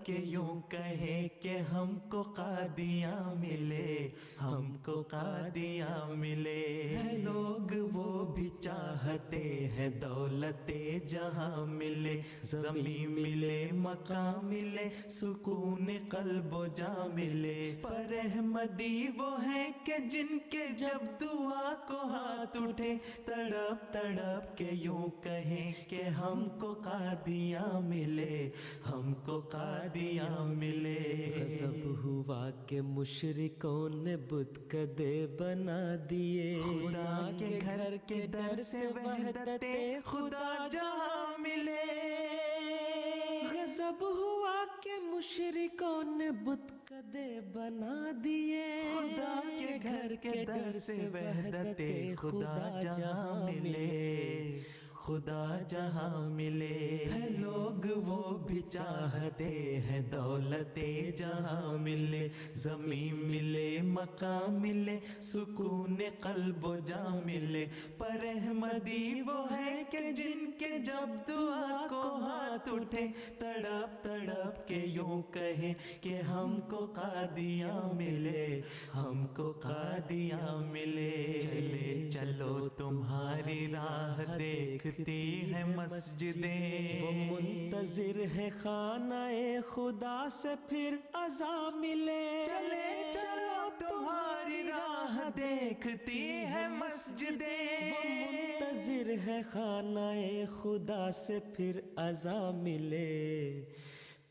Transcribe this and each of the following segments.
کہ یوں کہیں کہ ہم کو قادیاں ملے، ہم کو قادیاں ملے۔ ہے لوگ وہ بھی چاہتے ہیں دولت جہاں ملے، زمین ملے مقام ملے، سکون قلب و جاں ملے۔ پر احمدی وہ ہیں کہ جن کے جب دعا کو ہاتھ اٹھے، تڑپ تڑپ کے یوں کہیں کہ ہم کو قادیاں ملے، ہم کو قادیاں ملے۔ غضب ہوا کہ مشرکوں نے بت کدے بنا دیے، خدا کے گھر کے در سے وحدت خدا جہاں ملے۔ غضب ہوا کہ مشرکوں نے بت کدے بنا دیے، خدا کے گھر کے در سے وحدت خدا جہاں ملے، خدا جہاں ملے۔ ہے لوگ وہ بھی چاہتے ہیں دولت جہاں ملے، زمین ملے مقام ملے، سکون قلب و جاں ملے۔ پر احمدی وہ ہے کہ جن کے جب دعا کو ہاتھ اٹھے، تڑپ تڑپ کے یوں کہیں کہ ہم کو قادیاں ملے، ہم کو قادیاں ملے۔ چلے چلو تمہاری راہ دیکھتی ہے مسجدیں، وہ منتظر ہے خانہ خدا سے پھر عزا ملے۔ چلے چلو تمہاری راہ دیکھتی ہے مسجدیں، وہ منتظر ہے خانہ خدا سے پھر عزا ملے،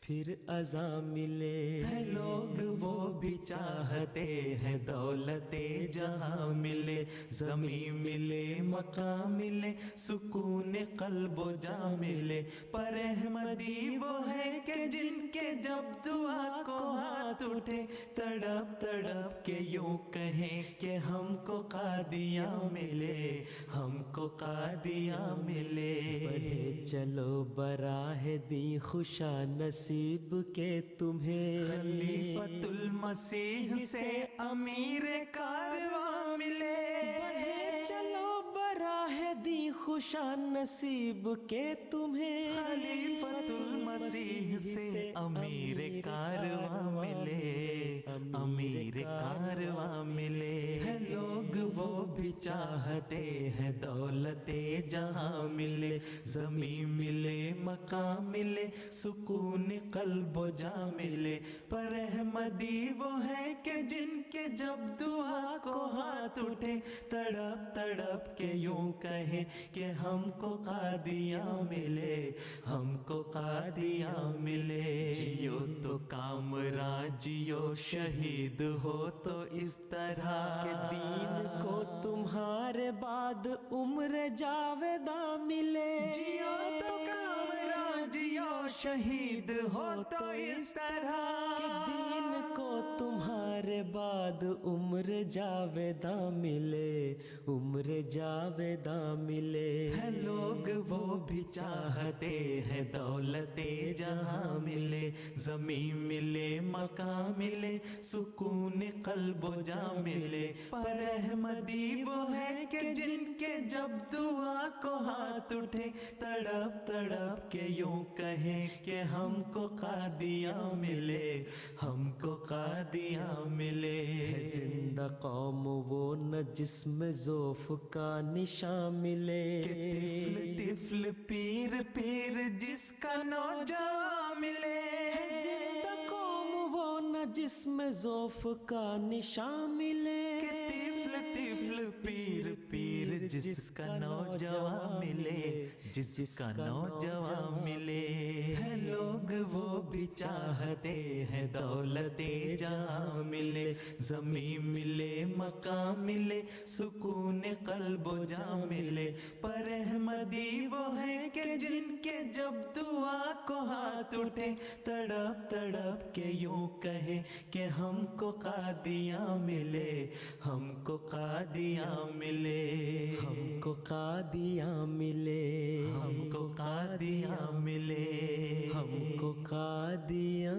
پھر عزا ملے۔ ہے لوگ وہ بھی چاہتے ہیں دولت جہاں ملے، زمین ملے مقام ملے، سکون قلب و جاں ملے۔ پر احمدی وہ ہے کہ جن کے جب دعا کو ہاتھ اٹھے، تڑپ تڑپ کے یوں کہیں کہ ہم کو قادیاں ملے، ہم کو قادیاں ملے۔ بڑھے چلو براہ دی خوشا نصیب کے تمہیں، خلیفۃ المسیح سے امیر کارواں ملے۔ بڑھے چلو براہ دی خوشا نصیب کے تمہیں، خلیفۃ المسیح سے امیر کارواں ملے، امیر کارواں ملے۔ ہے لوگ وہ بھی چاہتے ہیں دولت جہاں ملے، زمین ملے مقام ملے، سکون قلب و جاں ملے۔ پر احمدی وہ ہے کہ جن کے جب دعا کو ہاتھ اٹھے، تڑپ تڑپ کے یوں کہیں کہ ہم کو قادیاں ملے، ہم کو قادیاں ملے۔ جیو تو کامراں جیو، شہید ہو تو اس طرح کہ دین کو تمہارے بعد عمر جاویداں ملے۔ جیو تو کامراں جیو، شہید ہو تو اس طرح کہ دین کو تمہارے بعد عمر جاویداں ملے، عمر جاویداں ملے۔ ہے لوگ وہ بھی چاہتے ہیں دولت جہاں ملے، زمین ملے مقام ملے، سکون قلب و جاں ملے۔ پر احمدی وہ ہے کہ جن کے جب دعا کو ہاتھ اٹھے، تڑپ تڑپ کے یوں کہیں کہ ہم کو قادیاں ملے، ہم کو قادیاں ملے۔ ہے زندہ قوم وہ نہ جس میں ذوف کا نشان ملے، طفل طفل پیر پیر جس کا نوجوان ملے۔ ہے زندہ قوم وہ نہ جس میں ذوف کا نشان ملے، طفل طفل پیر پیر جس کا نوجوان ملے، جس کا نوجوان ملے۔ ہے لوگ وہ بھی چاہتے ہیں دولت جہاں ملے، زمین ملے مقام ملے، سکون قلب و جاں ملے۔ پر احمدی وہ ہے کہ جن کے جب دعا کو ہاتھ اٹھے، تڑپ تڑپ کے یوں کہے کہ ہم کو قادیاں ملے، ہم کو قادیاں ملے، ہم کو قادیاں ملے، ہم کو قادیاں ملے، ہم کو قادیاں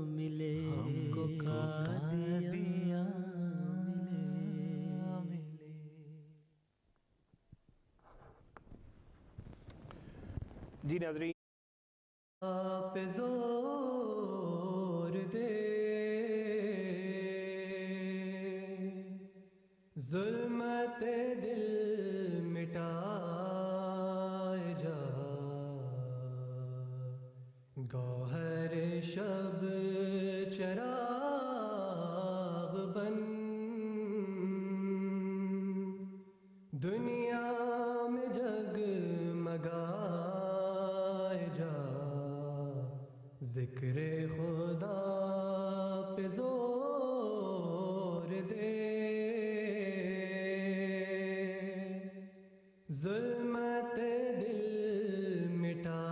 ملے، ہم کو قادیاں ملے۔ جی ناظرین، آپ زور گوہر شب چراغ بن دنیا میں جگمگائے جا، ذکر خدا پہ زور دے، ظلمت دل مٹائے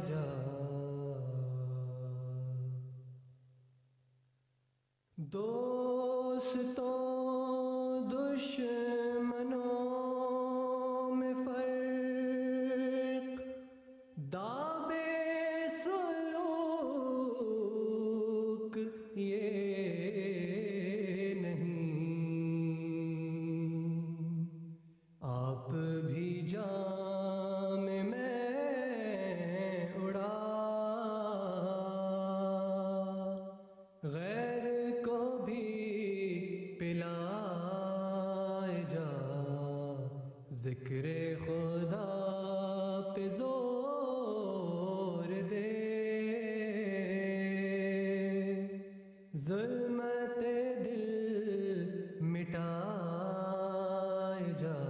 جا، دوستوں دشمنوں میں فرق، دابے سلوک یہ نہیں، آپ بھی جام میں اڑا، غیر کو بھی پلائے جا، ذکر خدا پہ زور دے، ظلمت دل مٹائے جا،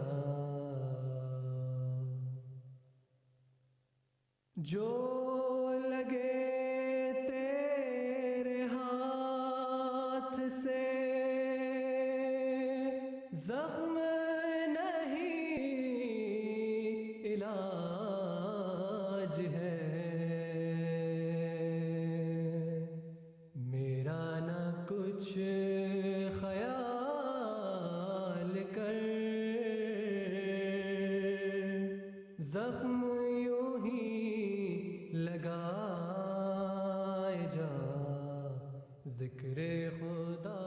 جو لگے تیرے ہاتھ سے زخم نہیں علاج ہے، میرا نہ کچھ خیال کر، زخم یوں ہی لگائے جا، ذکر خدا۔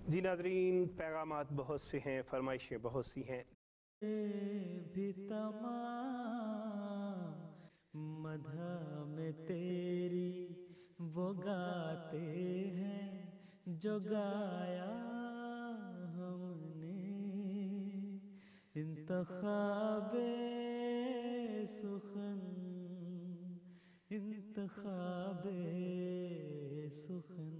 جی ناظرین، پیغامات بہت سے ہیں، فرمائشیں بہت سی ہیں، بھی تمام مدح میں تیری وہ گاتے ہیں جو گایا ہم نے، انتخاب سخن، انتخاب سخن،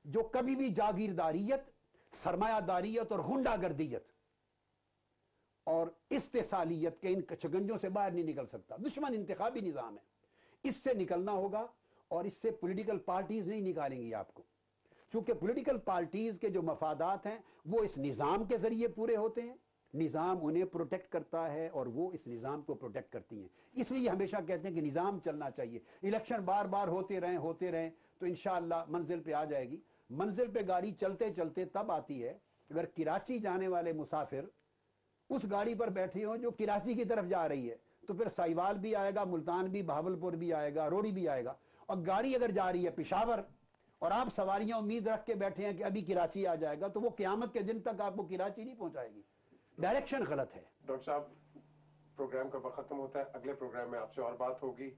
جو کبھی بھی جاگیرداریت، سرمایہ داریت اور غنڈہ گردیت اور استحصالیت کے ان شکنجوں سے باہر نہیں نکل سکتا۔ دشمن انتخابی نظام ہے، اس سے نکلنا ہوگا، اور اس سے پولیٹیکل پارٹیز نہیں نکالیں گی آپ کو، چونکہ پولیٹیکل پارٹیز کے جو مفادات ہیں وہ اس نظام کے ذریعے پورے ہوتے ہیں، نظام انہیں پروٹیکٹ کرتا ہے اور وہ اس نظام کو پروٹیکٹ کرتی ہیں، اس لیے ہمیشہ کہتے ہیں کہ نظام چلنا چاہیے، الیکشن بار بار ہوتے رہیں تو انشاءاللہ منزل پہ آ جائے گی۔ منزل پہ گاڑی چلتے چلتے تب آتی ہے اگر کراچی جانے والے مسافر اس گاڑی پر بیٹھے ہوں جو کراچی کی طرف جا رہی ہے، تو پھر سائیوال بھی آئے گا، ملتان بھی، بہاولپور بھی آئے گا، روڑی بھی آئے گا، اور گاڑی اگر جا رہی ہے پشاور اور آپ سواریاں امید رکھ کے بیٹھے ہیں کہ ابھی کراچی آ جائے گا، تو وہ قیامت کے دن تک آپ کو کراچی نہیں پہنچائے گی، ڈائریکشن غلط ہے۔ ڈاکٹر صاحب، پروگرام کا وقت ختم ہوتا ہے، اگلے پروگرام میں آپ سے اور بات ہوگی۔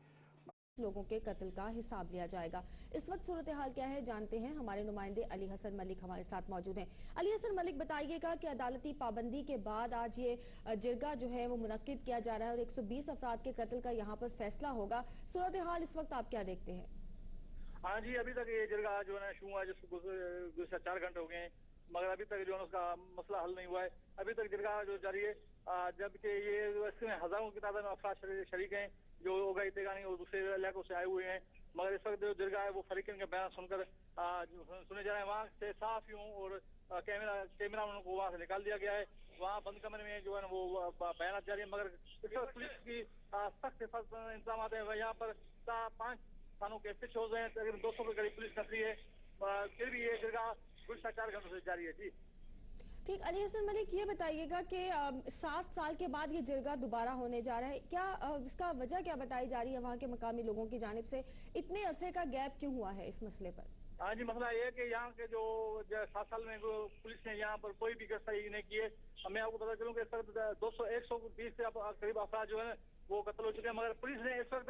لوگوں کے قتل کا حساب لیا جائے گا۔ اس وقت صورتحال کیا ہے جانتے ہیں، ہمارے نمائندے علی حسن ملک ہمارے ساتھ موجود ہیں۔ علی حسن ملک، بتائیے گا کہ عدالتی پابندی کے بعد آج یہ جرگہ جو ہے وہ منعقد کیا جا رہا ہے اور 120 افراد کے قتل کا یہاں پر فیصلہ ہوگا، صورتحال اس وقت آپ کیا دیکھتے ہیں؟ ہاں جی، ابھی تک یہ جرگہ جو ہے شروع ہوا، جس کو گزشتہ 4 گھنٹے ہو گئے ہیں، مگر ابھی تک جو ہے اس کا مسئلہ حل نہیں ہوا ہے۔ ابھی تک جرگہ جو جاری ہے، جبکہ یہ اس میں ہزاروں کی تعداد میں افراد شریک ہیں جو اوگا تیگانی اور دوسرے علاقوں سے آئے ہوئے ہیں، مگر اس وقت جو جرگہ ہے وہ فریقین کے بیان سن کر سنے جا رہے ہیں۔ وہاں سے صحافیوں اور کیمرہ ان کو وہاں سے نکال دیا گیا ہے، وہاں بند کمرے میں جو ہے وہ بیانات جاری ہیں، مگر اس وقت پولیس کی سخت انتظامات ہیں۔ یہاں پر 5 تھانوں کے فچ ہیں، تقریباً 200 کے قریب پولیس نفری ہے، پھر بھی یہ جرگہ گزشتہ 4 گھنٹوں سے جاری ہے۔ جی ٹھیک، علی حسن ملک، یہ بتائیے گا کہ 7 سال کے بعد یہ جرگہ دوبارہ ہونے جا رہا ہے، کیا اس کا وجہ کیا بتائی جا رہی ہے وہاں کے مقامی لوگوں کی جانب سے؟ اتنے عرصے کا گیپ کیوں ہوا ہے اس مسئلے پر؟ ہاں جی، مسئلہ یہ ہے کہ یہاں کے جو 7 سال میں پولیس نے یہاں پر کوئی بھی گرفتاری نہیں کی ہے۔ میں آپ کو بتا چلوں کہ اس وقت 120 سے قریب افراد جو ہے وہ قتل ہو چکے ہیں، مگر پولیس نے اس وقت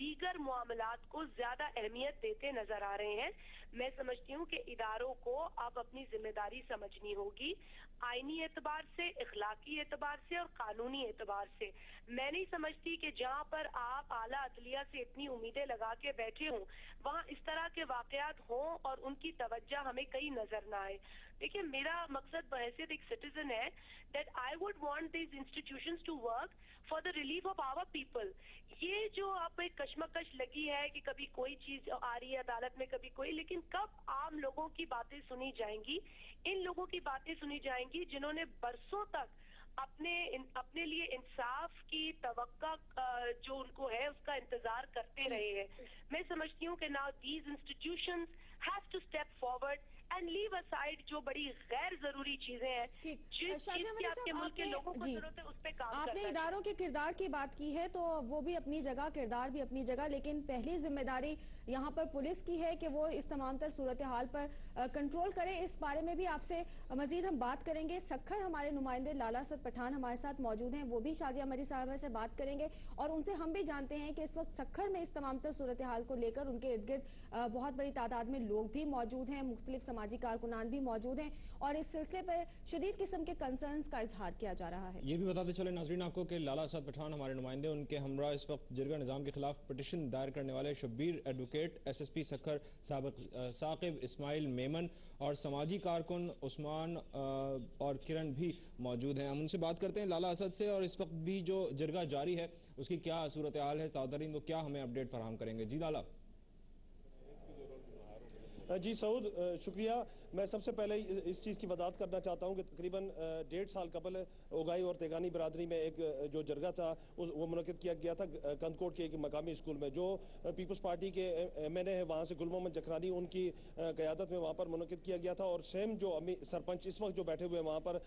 دیگر معاملات کو زیادہ اہمیت دیتے نظر آ رہے ہیں. میں سمجھتی ہوں کہ اداروں کو اب اپنی ذمہ داری سمجھنی ہوگی, آئینی اعتبار سے, اخلاقی اعتبار سے اور قانونی اعتبار سے. میں نہیں سمجھتی کہ جہاں پر آپ اعلیٰ عدلیہ سے اتنی امیدیں لگا کے بیٹھے ہوں وہاں اس طرح کے واقعات ہوں اور ان کی توجہ ہمیں کہیں نظر نہ آئے. دیکھیے, میرا مقصد بحیثیت ایک سٹیزن ہے that I would want these institutions to work for the relief of our people. یہ جو آپ ایک کشمکش لگی ہے کہ کبھی کوئی چیز آ رہی ہے عدالت میں, کبھی کوئی, لیکن کب عام لوگوں کی باتیں سنی جائیں گی؟ ان لوگوں کی باتیں سنی جائیں گی جنہوں نے برسوں تک اپنے لیے انصاف کی توقع جو ان کو ہے اس کا انتظار کرتے رہے ہیں. میں سمجھتی ہوں کہ now these institutions have to step forward and leave aside جو بڑی غیر ضروری چیزیں ہیں, جس چیز کی آپ کے ملک کے لوگوں کو ضرورت ہے اس پہ کام کرنا. آپ نے اداروں کے کردار کی بات کی ہے تو وہ بھی اپنی جگہ, کردار بھی اپنی جگہ, لیکن پہلی ذمہ داری یہاں پر پولیس کی ہے کہ وہ اس تمام تر صورتحال پر کنٹرول کرے. اس بارے میں بھی آپ سے مزید ہم بات کریں گے. سکھر ہمارے نمائندے لالا اسد پٹھان ہمارے ساتھ موجود ہیں, وہ بھی شازیہ مری صاحبہ سے بات کریں گے اور ان سے ہم بھی جانتے ہیں کہ اس وقت سکھر میں اس تمام تر صورتحال کو لے کر ان کے ارد گرد بہت بڑی تعداد میں لوگ بھی موجود ہیں, مختلف سماجی کارکنان بھی موجود ہیں اور اس سلسلے پر شدید قسم کے کنسرنز کا اظہار کیا جا رہا ہے. یہ بھی بتاتے چلے ناظرین آپ کو کہ لالا اسد پٹھان ہمارے نمائندے, ان کے ہمراہ اس وقت جرگہ نظام کے خلاف پٹیشن دائر کرنے والے Shabbir advocate, S S P Sukkur سابق ثاقب اسماعیل میمن اور سماجی کارکن عثمان اور کرن بھی موجود ہیں. ہم ان سے بات کرتے ہیں لالا اسد سے, اور اس وقت بھی جو جرگہ جاری ہے اس کی کیا صورتحال ہے, تادرین وہ کیا ہمیں اپڈیٹ فراہم کریں گے. جی لالا. جی سعود, شکریہ. میں سب سے پہلے اس چیز کی وضاحت کرنا چاہتا ہوں کہ تقریباً 1.5 سال قبل اوگائی اور تیگانی برادری میں ایک جو جرگہ تھا وہ منعقد کیا گیا تھا کندکوٹ کے ایک مقامی اسکول میں. جو پیپلز پارٹی کے ایم این اے ہیں وہاں سے گل محمد جکرانی, ان کی قیادت میں وہاں پر منعقد کیا گیا تھا. اور سیم جو سرپنچ اس وقت جو بیٹھے ہوئے وہاں پر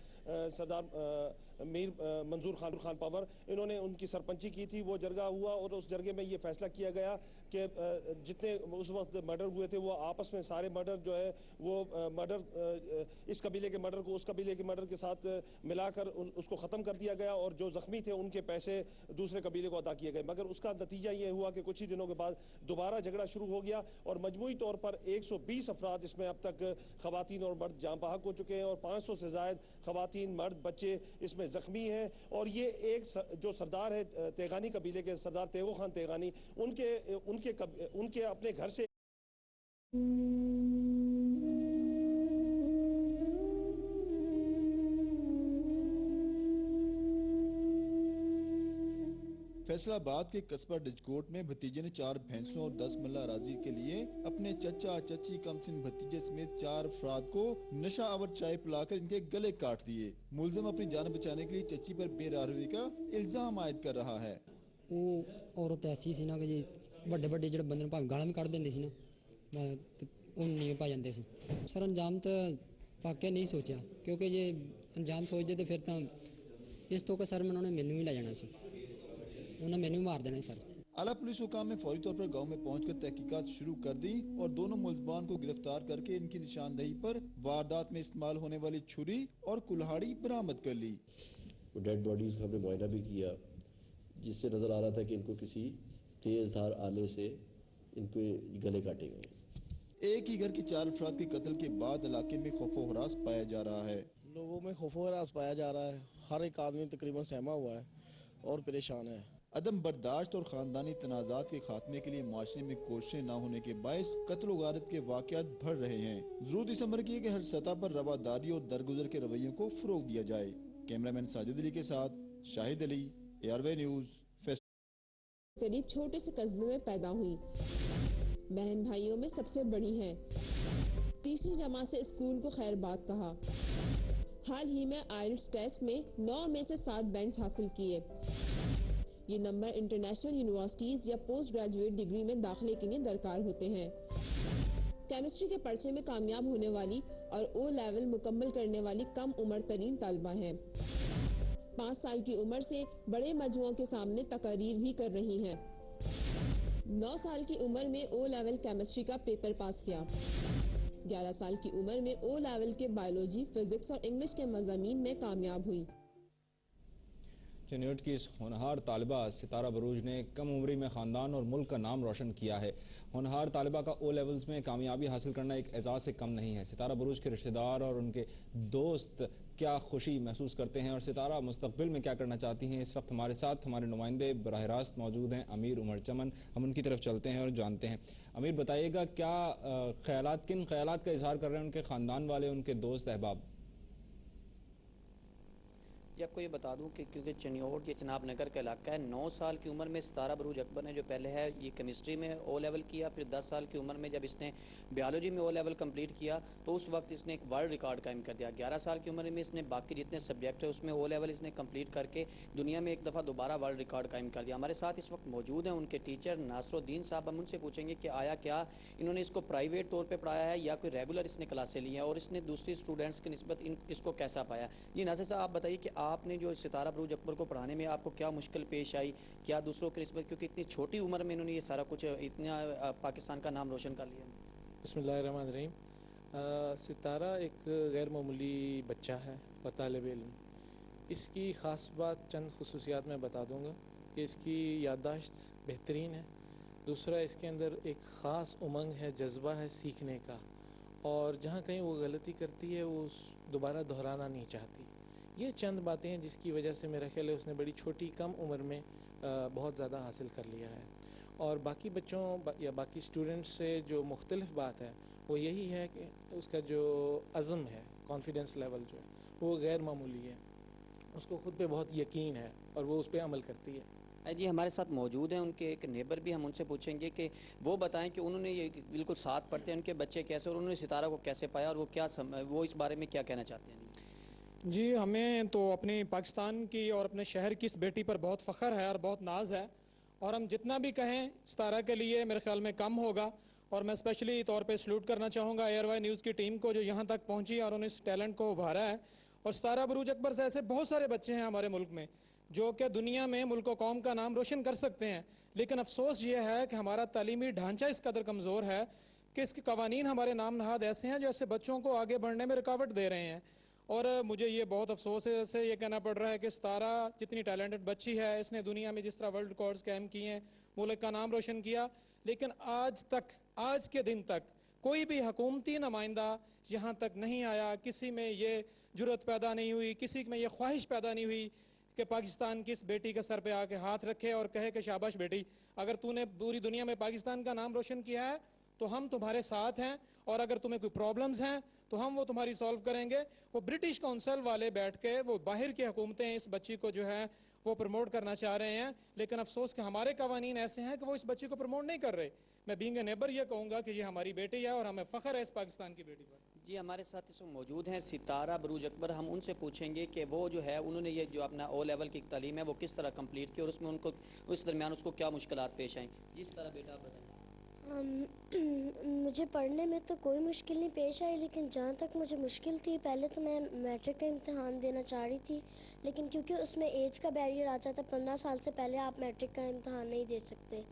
سردار میر منظور خان پاور, انہوں نے ان کی سرپنچی کی تھی. وہ جرگہ ہوا اور اس جرگے میں یہ فیصلہ کیا گیا کہ جتنے اس وقت مرڈر ہوئے تھے وہ آپس میں سارے مرڈر جو ہے وہ مرڈر اس قبیلے کے مرڈر کو اس قبیلے کے مرڈر کے ساتھ ملا کر اس کو ختم کر دیا گیا, اور جو زخمی تھے ان کے پیسے دوسرے قبیلے کو ادا کیے گئے. مگر اس کا نتیجہ یہ ہوا کہ کچھ ہی دنوں کے بعد دوبارہ جھگڑا شروع ہو گیا اور مجموعی طور پر 120 افراد اس میں اب تک خواتین اور مرد جاں بحق ہو چکے ہیں, اور 500 سے زائد خواتین, مرد, بچے اس میں زخمی ہیں. اور یہ ایک جو سردار ہے تیغانی قبیلے کے, سردار تیغو خان تیغانی, ان کے اپنے گھر سے فیصلہ آباد کے قصبہ ڈجکوٹ میں بھتیجے نے 4 بھینسوں اور 10 ملہ اراضی کے لیے اپنے چچا چچی کمسن بھتیجے سمیت 4 افراد کو نشہ آور چائے پلا کر ان کے گلے کاٹ دیے. ملزم اپنی جان بچانے کے لیے چچی پر بے راہروی کا الزام عائد کر رہا ہے. وہ عورت ایسی سی نا کہ جی بڑے بڑے جڑے بندے بھاویں گالاں بھی کٹ دیندے سی نا ان نہیں پا جاندے سی. سر انجام تو واقعہ نہیں سوچا, کیونکہ جی انجام سوچتے تو پھر تو اس تو کہ سر انہوں نے مینوں ہی لے جانا سی, انہوں نے مینوں مار دینا سر. اعلیٰ پولیس حکام نے فوری طور پر گاؤں میں پہنچ کر تحقیقات شروع کر دی اور دونوں ملزمان کو گرفتار کر کے ان کی نشاندہی پر واردات میں استعمال ہونے والی چھری اور کلہاڑی برآمد کر لی. ڈیڈ باڈیز کا ہم نے معائنہ بھی کیا, جس سے نظر آ رہا تھا کہ ان کو کسی تیز دھار آلے سے ان کو گلے کاٹے گئے. ایک ہی گھر کے 4 افراد کے قتل کے بعد علاقے میں خوف و ہراس پایا جا رہا ہے. لوگوں میں خوف و ہراس پایا جا رہا ہے. ہر ایک آدمی تقریباً سہما ہوا ہے اور پریشان ہے. عدم برداشت اور خاندانی تنازعات کے خاتمے کے لیے معاشرے میں کوششیں نہ ہونے کے باعث قتل و غارت کے واقعات بڑھ رہے ہیں. ضرورت اس امر کی ہے کہ ہر سطح پر رواداری اور درگزر کے رویوں کو فروغ دیا جائے. کیمرامین ساجد علی کے ساتھ شاہد علی, ARY نیوز. قریب چھوٹے سے قصبے میں پیدا ہوئی, بہن بھائیوں میں سب سے بڑی ہے. تیسری جماعت سے اسکول کو خیر بات کہا. حال ہی میں آئلٹس ٹیسٹ میں 9 میں سے 7 بینڈز حاصل کیے. یہ نمبر انٹرنیشنل یونیورسٹیز یا پوسٹ گریجویٹ ڈگری میں داخلے کے لیے درکار ہوتے ہیں. کیمسٹری کے پرچے میں کامیاب ہونے والی اور او لیول مکمل کرنے والی کم عمر ترین طالبہ ہیں. 5 سال کی عمر سے بڑے مجموعوں کے سامنے تقاریر بھی کر رہی ہیں. 9 سال کی عمر میں او لیول کیمسٹری کا پیپر پاس کیا. 11 سال کی عمر میں او لیول کے بایولوجی, فزکس اور انگلش کے مضامین میں کامیاب ہوئی. چنیوٹ کی اس ہونہار طالبہ ستارہ بروج نے کم عمری میں خاندان اور ملک کا نام روشن کیا ہے۔ ہونہار طالبہ کا او لیولز میں کامیابی حاصل کرنا ایک اعزاز سے کم نہیں ہے۔ ستارہ بروج کے رشتہ دار اور ان کے دوست کیا خوشی محسوس کرتے ہیں اور ستارہ مستقبل میں کیا کرنا چاہتی ہیں، اس وقت ہمارے ساتھ ہمارے نمائندے براہ راست موجود ہیں امیر عمر چمن۔ ہم ان کی طرف چلتے ہیں اور جانتے ہیں۔ امیر بتائیے گا کیا کن خیالات کا اظہار کر رہے ہیں ان کے خاندان والے، ان کے دوست احباب؟ آپ کو یہ بتا دوں کہ کیونکہ چنیوٹ یہ چناب نگر کا علاقہ ہے، 9 سال کی عمر میں ستارہ بروج اکبر نے جو پہلے ہے یہ کیمسٹری میں او لیول کیا، پھر 10 سال کی عمر میں جب اس نے بیالوجی میں او لیول کمپلیٹ کیا تو اس وقت اس نے ایک ورلڈ ریکارڈ قائم کر دیا۔ 11 سال کی عمر میں اس نے باقی جتنے سبجیکٹ ہیں اس میں او لیول اس نے کمپلیٹ کر کے دنیا میں ایک دفعہ دوبارہ ورلڈ ریکارڈ قائم کر دیا۔ ہمارے ساتھ اس وقت موجود ہیں ان کے ٹیچر ناصر الدین صاحب، ہم ان سے پوچھیں گے کہ آیا کیا انہوں نے اس کو پرائیویٹ طور پہ پڑھایا ہے یا کوئی ریگولر اس نے کلاسیں لی ہیں اور اس نے دوسری اسٹوڈنٹس کی نسبت اس کو کیسا پایا۔ جی ناصر صاحب، آپ بتائیے کہ آپ نے جو ستارہ بروج اکبر کو پڑھانے میں آپ کو کیا مشکل پیش آئی، کیا دوسروں کی نسبت، کیونکہ اتنی چھوٹی عمر میں انہوں نے یہ سارا کچھ اتنا پاکستان کا نام روشن کر لیا؟ بسم اللہ الرحمن الرحیم۔ ستارہ ایک غیر معمولی بچہ ہے اور طالب علم۔ اس کی خاص بات چند خصوصیات میں بتا دوں گا کہ اس کی یادداشت بہترین ہے، دوسرا اس کے اندر ایک خاص امنگ ہے، جذبہ ہے سیکھنے کا، اور جہاں کہیں وہ غلطی کرتی ہے وہ دوبارہ دہرانا نہیں چاہتی۔ یہ چند باتیں ہیں جس کی وجہ سے میرا خیال ہے اس نے بڑی چھوٹی کم عمر میں بہت زیادہ حاصل کر لیا ہے۔ اور باقی بچوں یا باقی اسٹوڈنٹس سے جو مختلف بات ہے وہ یہی ہے کہ اس کا جو عزم ہے، کانفیڈنس لیول جو ہے وہ غیر معمولی ہے، اس کو خود پہ بہت یقین ہے اور وہ اس پہ عمل کرتی ہے۔ جی ہمارے ساتھ موجود ہیں ان کے ایک نیبر بھی، ہم ان سے پوچھیں گے کہ وہ بتائیں کہ انہوں نے یہ بالکل ساتھ پڑھتے ہیں ان کے بچے کیسے اور انہوں نے ستارہ کو کیسے پایا اور وہ اس بارے میں کیا کہنا چاہتے ہیں؟ جی ہمیں تو اپنی پاکستان کی اور اپنے شہر کی اس بیٹی پر بہت فخر ہے اور بہت ناز ہے، اور ہم جتنا بھی کہیں ستارہ کے لیے میرے خیال میں کم ہوگا، اور میں اسپیشلی طور پہ سلوٹ کرنا چاہوں گا ایئر وائی نیوز کی ٹیم کو جو یہاں تک پہنچی اور انہوں نے اس ٹیلنٹ کو ابھارا ہے۔ اور ستارہ بروج اکبر سے ایسے بہت سارے بچے ہیں ہمارے ملک میں جو کہ دنیا میں ملک و قوم کا نام روشن کر سکتے ہیں، لیکن افسوس یہ ہے کہ ہمارا تعلیمی ڈھانچہ اس قدر کمزور ہے کہ اس کے قوانین ہمارے نام نہاد ایسے ہیں جو ایسے بچوں کو آگے بڑھنے میں رکاوٹ دے رہے ہیں۔ اور مجھے یہ بہت افسوس سے یہ کہنا پڑ رہا ہے کہ ستارہ جتنی ٹیلنٹڈ بچی ہے، اس نے دنیا میں جس طرح ورلڈ ریکارڈز قائم کیے ہیں، ملک کا نام روشن کیا، لیکن آج کے دن تک کوئی بھی حکومتی نمائندہ یہاں تک نہیں آیا، کسی میں یہ جرأت پیدا نہیں ہوئی، کسی میں یہ خواہش پیدا نہیں ہوئی کہ پاکستان کی اس بیٹی کے سر پہ آ کے ہاتھ رکھے اور کہے کہ شاباش بیٹی، اگر تو نے پوری دنیا میں پاکستان کا نام روشن کیا ہے تو ہم تمہارے ساتھ ہیں، اور اگر تمہیں کوئی پرابلمز ہیں تو ہم وہ تمہاری سولو کریں گے۔ وہ برٹش کونسل والے بیٹھ کے وہ باہر کی حکومتیں اس بچی کو جو ہے وہ پروموٹ کرنا چاہ رہے ہیں، لیکن افسوس کہ ہمارے قوانین ایسے ہیں کہ وہ اس بچی کو پروموٹ نہیں کر رہے۔ میں بینگ اے نیبر یہ کہوں گا کہ یہ ہماری بیٹی ہے اور ہمیں فخر ہے اس پاکستان کی بیٹی پر۔ جی ہمارے ساتھ اس وقت موجود ہیں ستارہ بروج اکبر، ہم ان سے پوچھیں گے کہ وہ جو ہے انہوں نے یہ جو اپنا او لیول کی تعلیم ہے وہ کس طرح کمپلیٹ کی اور اس میں ان کو اس درمیان اس کو کیا مشکلات پیش آئیں۔ جس طرح بیٹا آپ بتائیں۔ مجھے پڑھنے میں تو کوئی مشکل نہیں پیش آئی، لیکن جہاں تک مجھے مشکل تھی، پہلے تو میں میٹرک کا امتحان دینا چاہ رہی تھی، لیکن کیونکہ اس میں ایج کا بیریئر آ جاتا ہے، 15 سال سے پہلے آپ میٹرک کا امتحان نہیں دے سکتے۔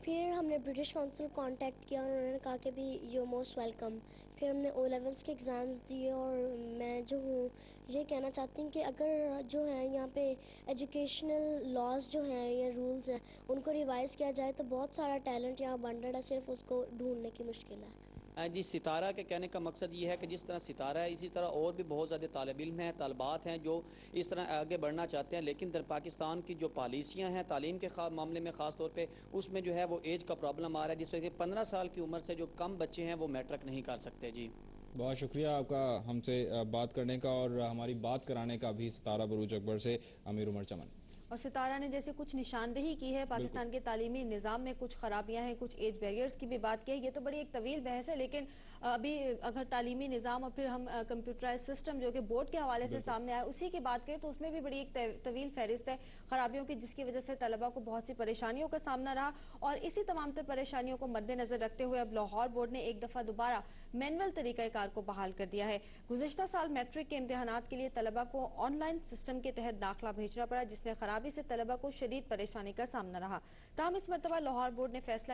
پھر ہم نے برٹش کونسل کانٹیکٹ کیا اور انہوں نے کہا کہ بھی یو موسٹ ویلکم۔ پھر ہم نے او لیولس کے ایگزامز دیے، اور میں جو ہوں یہ کہنا چاہتی ہوں کہ اگر جو ہے یہاں پہ ایجوکیشنل لاز جو ہیں یا رولز ہیں ان کو ریوائز کیا جائے تو بہت سارا ٹیلنٹ یہاں بنڈڈ ہے، صرف اس کو ڈھونڈنے کی مشکل ہے۔ جی ستارہ کے کہنے کا مقصد یہ ہے کہ جس طرح ستارہ ہے اسی طرح اور بھی بہت زیادہ طالب علم ہیں، طالبات ہیں جو اس طرح آگے بڑھنا چاہتے ہیں، لیکن در پاکستان کی جو پالیسیاں ہیں تعلیم کے معاملے میں خاص طور پہ اس میں جو ہے وہ ایج کا پرابلم آ رہا ہے، جس وجہ سے 15 سال کی عمر سے جو کم بچے ہیں وہ میٹرک نہیں کر سکتے۔ جی بہت شکریہ آپ کا ہم سے بات کرنے کا اور ہماری بات کرانے کا بھی ستارہ بروج اکبر سے امیر عمر چمن۔ اور ستارہ نے جیسے کچھ نشاندہی کی ہے پاکستان کے تعلیمی نظام میں کچھ خرابیاں ہیں، کچھ ایج بیریئرز کی بھی بات کی ہے، یہ تو بڑی ایک طویل بحث ہے، لیکن ابھی اگر تعلیمی نظام اور پھر ہم کمپیوٹرائز سسٹم جو کہ بورڈ کے حوالے سے سامنے آیا اسی کی بات کریں تو اس میں بھی بڑی ایک طویل فہرست ہے خرابیوں کی، جس کی وجہ سے طلبہ کو بہت سی پریشانیوں کا سامنا رہا، اور اسی تمام تر پریشانیوں کو مد نظر رکھتے ہوئے اب لاہور بورڈ نے ایک دفعہ دوبارہ مینول طریقہ کار کو بحال کر دیا ہے۔ گزشتہ سال میٹرک کے امتحانات کے لیے طلبہ کو آن لائن سسٹم کے تحت داخلہ بھیجنا پڑا، جس میں خرابی سے طلبہ کو شدید پریشانی کا سامنا رہا، تاہم اس مرتبہ لاہور بورڈ نے فیصلہ